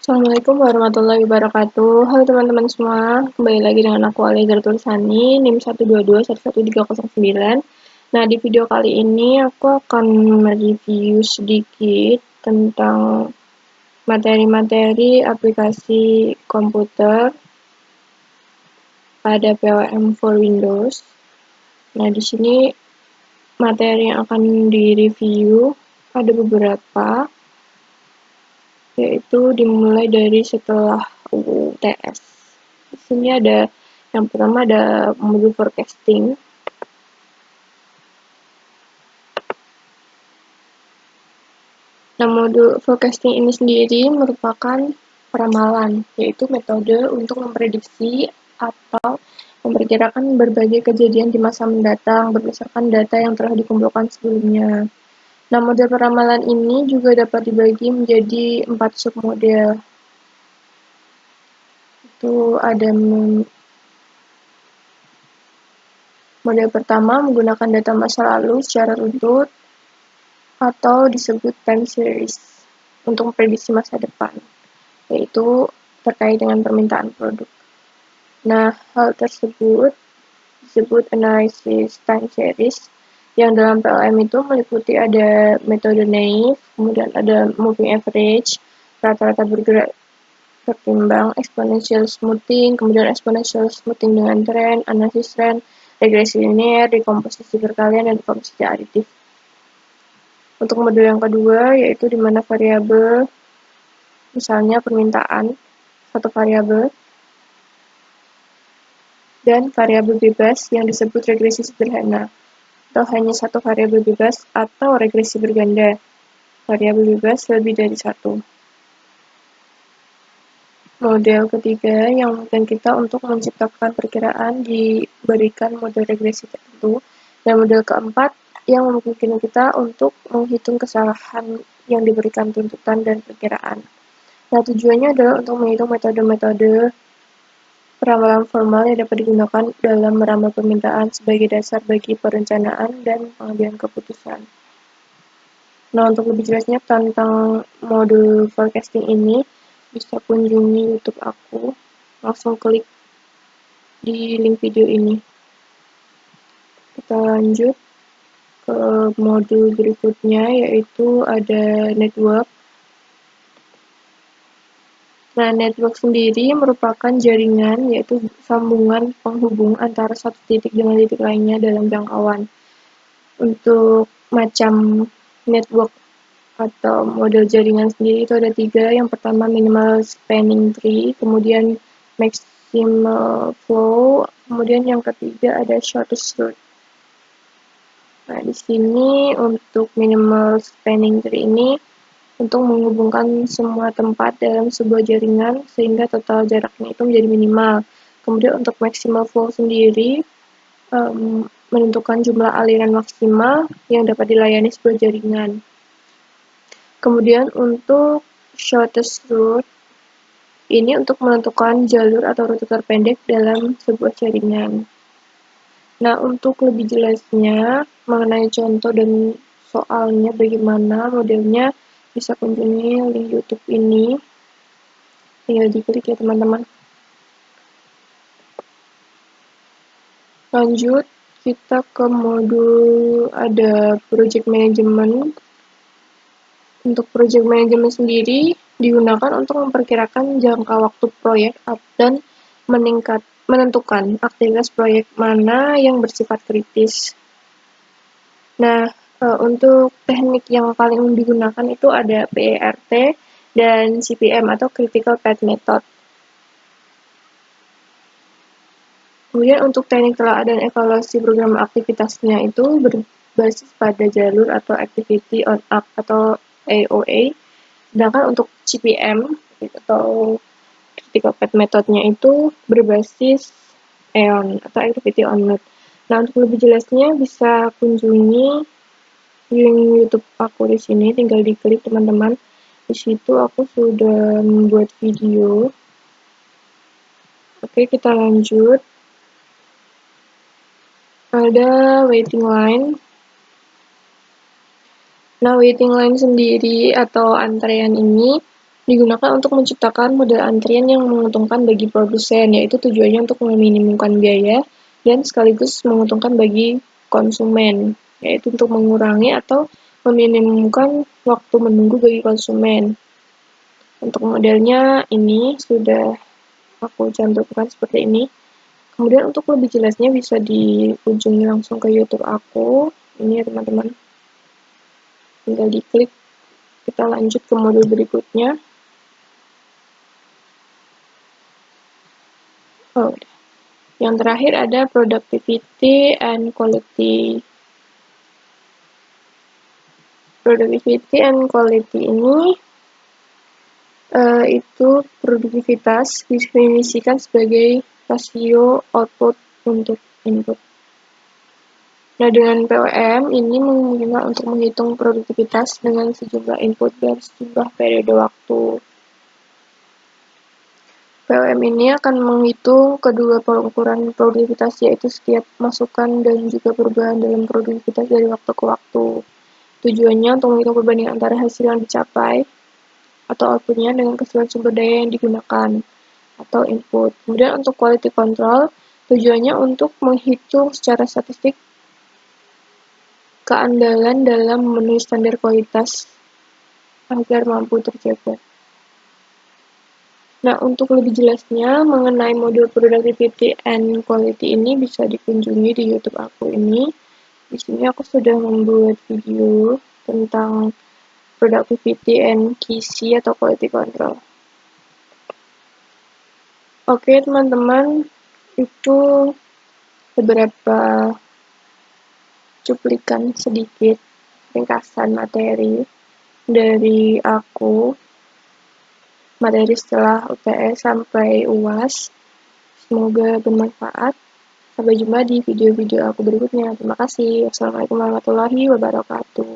Assalamualaikum warahmatullahi wabarakatuh. Halo teman-teman semua, kembali lagi dengan aku Aliza Tulisani, NIM 122-11309. Nah, di video kali ini aku akan mereview sedikit tentang materi-materi aplikasi komputer pada PWM for Windows. Nah, di sini materi yang akan direview ada beberapa, yaitu dimulai dari setelah UTS. Di sini ada yang pertama ada modul forecasting. Nah, modul forecasting ini sendiri merupakan peramalan, yaitu metode untuk memprediksi atau memperkirakan berbagai kejadian di masa mendatang berdasarkan data yang telah dikumpulkan sebelumnya. Nah, model peramalan ini juga dapat dibagi menjadi 4 submodel. Itu ada model pertama menggunakan data masa lalu secara runtut atau disebut time series untuk memprediksi masa depan, yaitu terkait dengan permintaan produk. Nah, hal tersebut disebut analisis time series yang dalam PLM itu meliputi ada metode naive, kemudian ada moving average, rata-rata bergerak bertimbang, exponential smoothing, kemudian exponential smoothing dengan tren, analisis tren, regresi linear, dekomposisi perkalian, dan dekomposisi aditif. Untuk modul yang kedua, yaitu di mana variabel, misalnya permintaan, satu variabel, dan variabel bebas yang disebut regresi sederhana, atau hanya satu variabel bebas, atau regresi berganda, variabel bebas lebih dari satu. Model ketiga yang memungkinkan kita untuk menciptakan perkiraan diberikan model regresi tertentu, dan model keempat yang memungkinkan kita untuk menghitung kesalahan yang diberikan tuntutan dan perkiraan. Nah, tujuannya adalah untuk menghitung metode-metode peramalan formal yang dapat digunakan dalam meramal permintaan sebagai dasar bagi perencanaan dan pengambilan keputusan. Nah, untuk lebih jelasnya tentang modul forecasting ini, bisa kunjungi YouTube aku, langsung klik di link video ini. Kita lanjut ke modul berikutnya, yaitu ada network. Nah, network sendiri merupakan jaringan, yaitu sambungan penghubung antara satu titik dengan titik lainnya dalam jangkauan. Untuk macam network atau model jaringan sendiri itu ada 3. Yang pertama minimal spanning tree, kemudian maximal flow, kemudian yang ketiga ada shortest route. Nah, di sini untuk minimal spanning tree ini untuk menghubungkan semua tempat dalam sebuah jaringan sehingga total jaraknya itu menjadi minimal. Kemudian untuk maximal flow sendiri menentukan jumlah aliran maksimal yang dapat dilayani sebuah jaringan. Kemudian untuk shortest route ini untuk menentukan jalur atau rute terpendek dalam sebuah jaringan. Nah, untuk lebih jelasnya mengenai contoh dan soalnya bagaimana modelnya, bisa kunjungi link YouTube ini. Tinggal diklik ya teman-teman. Lanjut, kita ke modul ada project management. Untuk project management sendiri digunakan untuk memperkirakan jangka waktu proyek dan menentukan aktivitas proyek mana yang bersifat kritis. Nah, untuk teknik yang paling digunakan itu ada PERT dan CPM atau Critical Path Method. Kemudian untuk teknik telah dan evaluasi program aktivitasnya itu berbasis pada jalur atau Activity on Act atau AOA. Sedangkan untuk CPM atau Critical Path Methodnya itu berbasis EON atau Activity on Node. Nah, untuk lebih jelasnya bisa kunjungi link YouTube aku di sini, tinggal diklik teman-teman. Di situ aku sudah membuat video. Oke, kita lanjut. Ada waiting line. Nah, waiting line sendiri atau antrean ini digunakan untuk menciptakan model antrian yang menguntungkan bagi produsen, yaitu tujuannya untuk meminimumkan biaya dan sekaligus menguntungkan bagi konsumen, yaitu untuk mengurangi atau meminimumkan waktu menunggu bagi konsumen. Untuk modelnya ini sudah aku cantumkan seperti ini. Kemudian untuk lebih jelasnya bisa dikunjungi langsung ke YouTube aku. Ini ya teman-teman. Tinggal diklik. Kita lanjut ke modul berikutnya. Oh, yang terakhir ada productivity and quality. Productivity and quality ini itu produktivitas didefinisikan sebagai rasio output untuk input. Nah, dengan POM ini memungkinkan untuk menghitung produktivitas dengan sejumlah input dan sejumlah periode waktu. POM ini akan menghitung kedua pengukuran produktivitas, yaitu setiap masukan dan juga perubahan dalam produktivitas dari waktu ke waktu. Tujuannya untuk menghitung perbandingan antara hasil yang dicapai atau outputnya dengan keseluruhan sumber daya yang digunakan atau input. Kemudian untuk quality control, tujuannya untuk menghitung secara statistik keandalan dalam memenuhi standar kualitas agar mampu terjaga. Nah, untuk lebih jelasnya mengenai modul productivity and quality ini bisa dikunjungi di YouTube aku ini. Di sini aku sudah membuat video tentang productivity and QC atau quality control. Oke, teman-teman, itu beberapa cuplikan sedikit ringkasan materi dari aku, materi setelah UTS sampai UAS. Semoga bermanfaat. Sampai jumpa di video-video aku berikutnya. Terima kasih. Wassalamualaikum warahmatullahi wabarakatuh.